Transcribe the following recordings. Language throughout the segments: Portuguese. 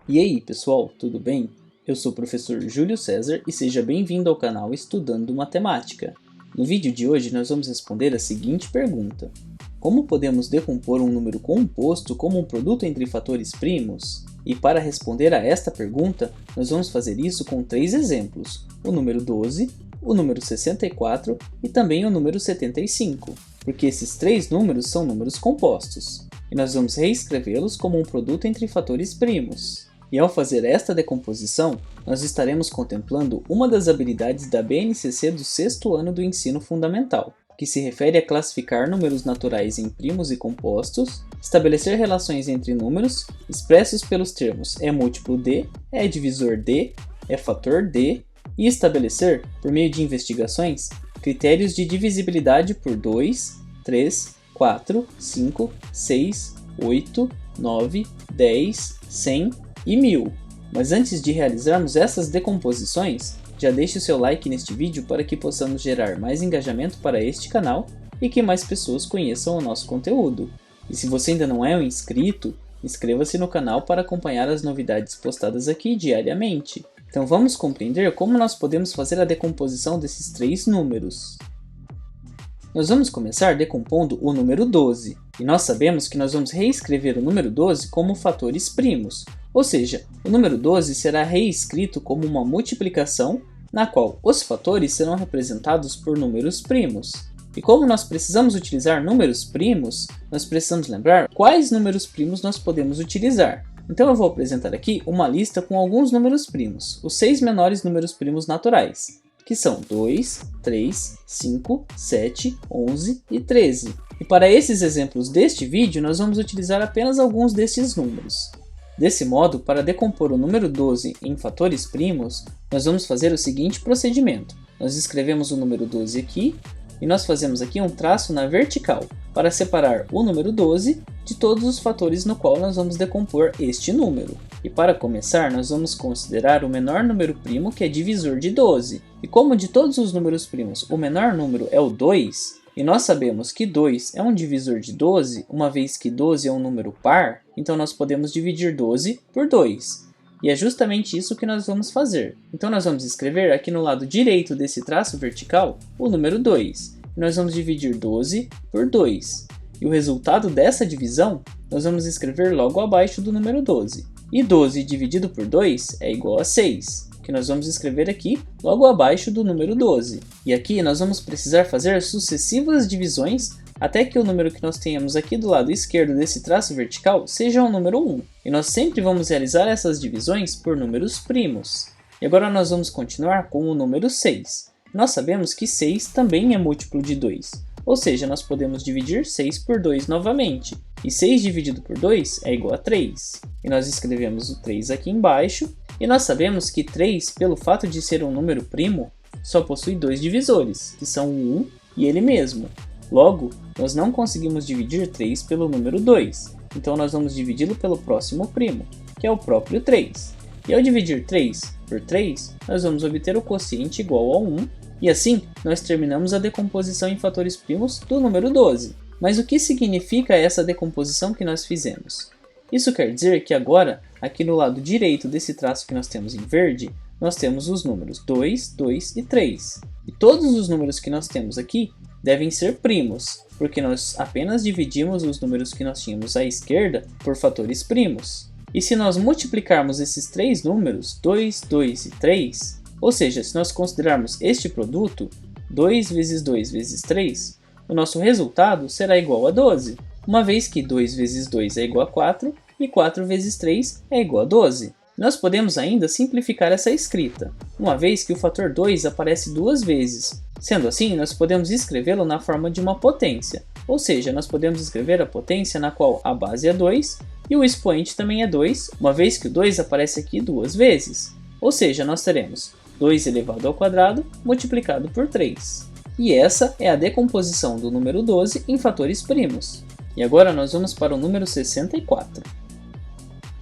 E aí, pessoal, tudo bem? Eu sou o professor Júlio César e seja bem-vindo ao canal Estudando Matemática. No vídeo de hoje nós vamos responder a seguinte pergunta: como podemos decompor um número composto como um produto entre fatores primos? E para responder a esta pergunta, nós vamos fazer isso com três exemplos: o número 12, o número 64 e também o número 75, porque esses três números são números compostos. E nós vamos reescrevê-los como um produto entre fatores primos. E ao fazer esta decomposição, nós estaremos contemplando uma das habilidades da BNCC do sexto ano do ensino fundamental, que se refere a classificar números naturais em primos e compostos, estabelecer relações entre números expressos pelos termos é múltiplo de, é divisor de, é fator de, e estabelecer, por meio de investigações, critérios de divisibilidade por 2, 3, 4, 5, 6, 8, 9, 10, 100 e 1000. Mas antes de realizarmos essas decomposições, já deixe o seu like neste vídeo para que possamos gerar mais engajamento para este canal e que mais pessoas conheçam o nosso conteúdo. E se você ainda não é um inscrito, inscreva-se no canal para acompanhar as novidades postadas aqui diariamente. Então vamos compreender como nós podemos fazer a decomposição desses três números. Nós vamos começar decompondo o número 12, e nós sabemos que nós vamos reescrever o número 12 como fatores primos, ou seja, o número 12 será reescrito como uma multiplicação na qual os fatores serão representados por números primos. E como nós precisamos utilizar números primos, nós precisamos lembrar quais números primos nós podemos utilizar. Então eu vou apresentar aqui uma lista com alguns números primos, os 6 menores números primos naturais, que são 2, 3, 5, 7, 11 e 13. E para esses exemplos deste vídeo, nós vamos utilizar apenas alguns destes números. Desse modo, para decompor o número 12 em fatores primos, nós vamos fazer o seguinte procedimento. Nós escrevemos o número 12 aqui, e nós fazemos aqui um traço na vertical, para separar o número 12 de todos os fatores no qual nós vamos decompor este número. E para começar, nós vamos considerar o menor número primo, que é divisor de 12. E como de todos os números primos, o menor número é o 2, e nós sabemos que 2 é um divisor de 12, uma vez que 12 é um número par, então nós podemos dividir 12 por 2. E é justamente isso que nós vamos fazer. Então nós vamos escrever aqui no lado direito desse traço vertical o número 2. E nós vamos dividir 12 por 2. E o resultado dessa divisão nós vamos escrever logo abaixo do número 12. E 12 dividido por 2 é igual a 6, que nós vamos escrever aqui logo abaixo do número 12. E aqui nós vamos precisar fazer sucessivas divisões até que o número que nós tenhamos aqui do lado esquerdo desse traço vertical seja o número 1. E nós sempre vamos realizar essas divisões por números primos. E agora nós vamos continuar com o número 6. Nós sabemos que 6 também é múltiplo de 2. Ou seja, nós podemos dividir 6 por 2 novamente. E 6 dividido por 2 é igual a 3. E nós escrevemos o 3 aqui embaixo. E nós sabemos que 3, pelo fato de ser um número primo, só possui dois divisores, que são o 1 e ele mesmo. Logo, nós não conseguimos dividir 3 pelo número 2, então nós vamos dividi-lo pelo próximo primo, que é o próprio 3. E ao dividir 3 por 3, nós vamos obter o quociente igual a 1, e assim nós terminamos a decomposição em fatores primos do número 12. Mas o que significa essa decomposição que nós fizemos? Isso quer dizer que agora, aqui no lado direito desse traço que nós temos em verde, nós temos os números 2, 2 e 3. E todos os números que nós temos aqui devem ser primos, porque nós apenas dividimos os números que nós tínhamos à esquerda por fatores primos. E se nós multiplicarmos esses três números, 2, 2 e 3, ou seja, se nós considerarmos este produto, 2 vezes 2 vezes 3, o nosso resultado será igual a 12, uma vez que 2 vezes 2 é igual a 4 e 4 vezes 3 é igual a 12. Nós podemos ainda simplificar essa escrita, uma vez que o fator 2 aparece duas vezes. Sendo assim, nós podemos escrevê-lo na forma de uma potência, ou seja, nós podemos escrever a potência na qual a base é 2 e o expoente também é 2, uma vez que o 2 aparece aqui duas vezes. Ou seja, nós teremos 2 elevado ao quadrado multiplicado por 3. E essa é a decomposição do número 12 em fatores primos. E agora nós vamos para o número 64.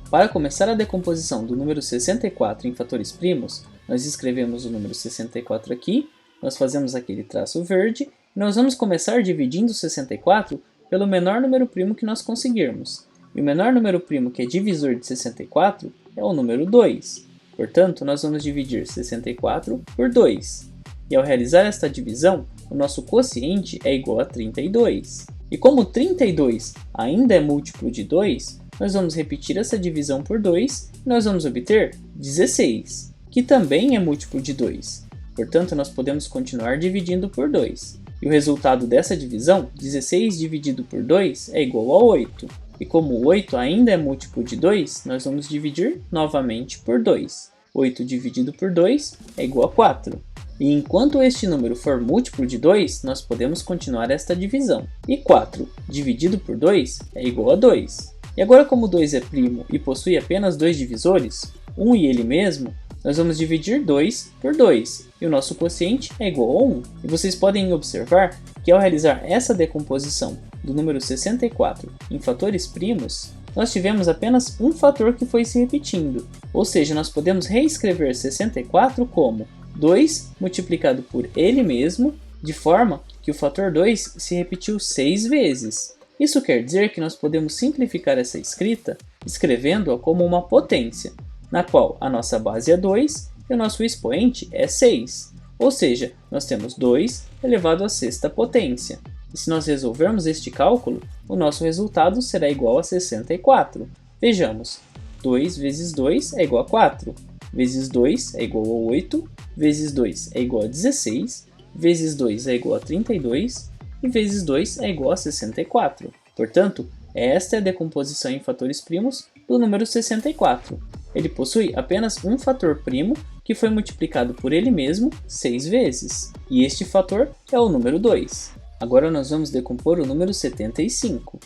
Para começar a decomposição do número 64 em fatores primos, nós escrevemos o número 64 aqui, nós fazemos aquele traço verde, e nós vamos começar dividindo 64 pelo menor número primo que nós conseguirmos. E o menor número primo que é divisor de 64 é o número 2. Portanto, nós vamos dividir 64 por 2. E ao realizar esta divisão, o nosso quociente é igual a 32. E como 32 ainda é múltiplo de 2, nós vamos repetir essa divisão por 2 e nós vamos obter 16, que também é múltiplo de 2. Portanto, nós podemos continuar dividindo por 2. E o resultado dessa divisão, 16 dividido por 2, é igual a 8. E como 8 ainda é múltiplo de 2, nós vamos dividir novamente por 2. 8 dividido por 2 é igual a 4. E enquanto este número for múltiplo de 2, nós podemos continuar esta divisão. E 4 dividido por 2 é igual a 2. E agora, como 2 é primo e possui apenas dois divisores, 1 e ele mesmo, nós vamos dividir 2 por 2, e o nosso quociente é igual a 1. E vocês podem observar que ao realizar essa decomposição do número 64 em fatores primos, nós tivemos apenas um fator que foi se repetindo, ou seja, nós podemos reescrever 64 como 2 multiplicado por ele mesmo, de forma que o fator 2 se repetiu 6 vezes. Isso quer dizer que nós podemos simplificar essa escrita escrevendo-a como uma potência, na qual a nossa base é 2 e o nosso expoente é 6. Ou seja, nós temos 2 elevado à sexta potência. E se nós resolvermos este cálculo, o nosso resultado será igual a 64. Vejamos, 2 vezes 2 é igual a 4, vezes 2 é igual a 8, vezes 2 é igual a 16, vezes 2 é igual a 32 e vezes 2 é igual a 64. Portanto, esta é a decomposição em fatores primos do número 64. Ele possui apenas um fator primo que foi multiplicado por ele mesmo 6 vezes, e este fator é o número 2. Agora nós vamos decompor o número 75.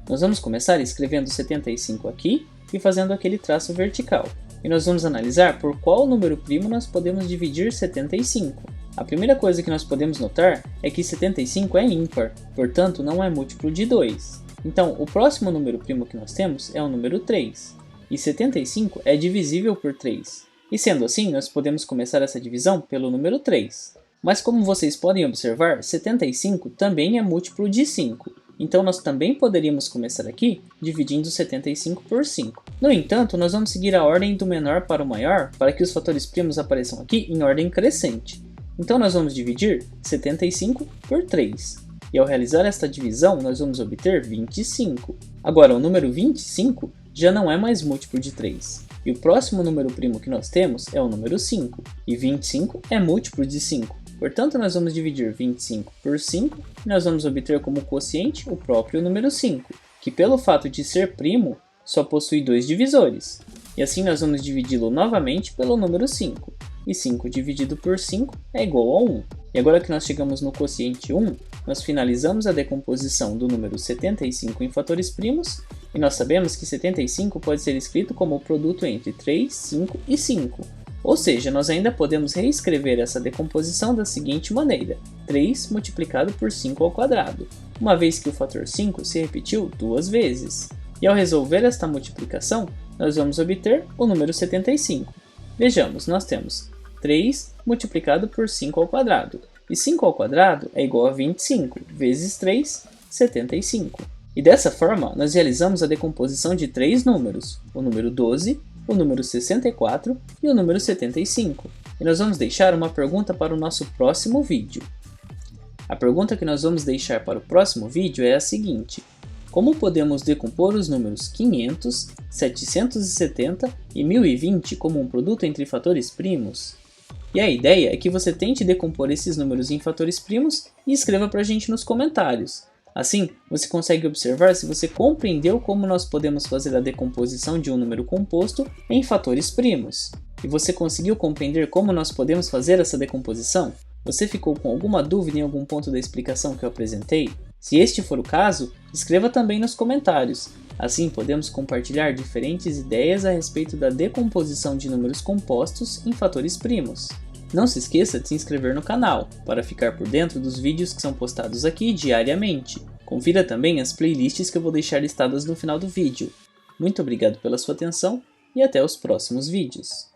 Nós vamos começar escrevendo 75 aqui e fazendo aquele traço vertical. E nós vamos analisar por qual número primo nós podemos dividir 75. A primeira coisa que nós podemos notar é que 75 é ímpar, portanto não é múltiplo de 2. Então o próximo número primo que nós temos é o número 3. E 75 é divisível por 3. E sendo assim, nós podemos começar essa divisão pelo número 3. Mas como vocês podem observar, 75 também é múltiplo de 5. Então nós também poderíamos começar aqui dividindo 75 por 5. No entanto, nós vamos seguir a ordem do menor para o maior para que os fatores primos apareçam aqui em ordem crescente. Então nós vamos dividir 75 por 3. E ao realizar esta divisão, nós vamos obter 25. Agora, o número 25 já não é mais múltiplo de 3. E o próximo número primo que nós temos é o número 5. E 25 é múltiplo de 5. Portanto, nós vamos dividir 25 por 5 e nós vamos obter como quociente o próprio número 5, que pelo fato de ser primo, só possui dois divisores. E assim nós vamos dividi-lo novamente pelo número 5. E 5 dividido por 5 é igual a 1. E agora que nós chegamos no quociente 1, nós finalizamos a decomposição do número 75 em fatores primos, e nós sabemos que 75 pode ser escrito como o produto entre 3, 5 e 5. Ou seja, nós ainda podemos reescrever essa decomposição da seguinte maneira: 3 multiplicado por 5 ao quadrado, uma vez que o fator 5 se repetiu duas vezes. E ao resolver esta multiplicação, nós vamos obter o número 75. Vejamos, nós temos 3 multiplicado por 5 ao quadrado, e 5 ao quadrado é igual a 25, vezes 3, 75. E dessa forma, nós realizamos a decomposição de três números, o número 12, o número 64 e o número 75. E nós vamos deixar uma pergunta para o nosso próximo vídeo. A pergunta que nós vamos deixar para o próximo vídeo é a seguinte: como podemos decompor os números 500, 770 e 1020 como um produto entre fatores primos? E a ideia é que você tente decompor esses números em fatores primos e escreva para a gente nos comentários. Assim, você consegue observar se você compreendeu como nós podemos fazer a decomposição de um número composto em fatores primos. E você conseguiu compreender como nós podemos fazer essa decomposição? Você ficou com alguma dúvida em algum ponto da explicação que eu apresentei? Se este for o caso, escreva também nos comentários. Assim, podemos compartilhar diferentes ideias a respeito da decomposição de números compostos em fatores primos. Não se esqueça de se inscrever no canal, para ficar por dentro dos vídeos que são postados aqui diariamente. Confira também as playlists que eu vou deixar listadas no final do vídeo. Muito obrigado pela sua atenção e até os próximos vídeos.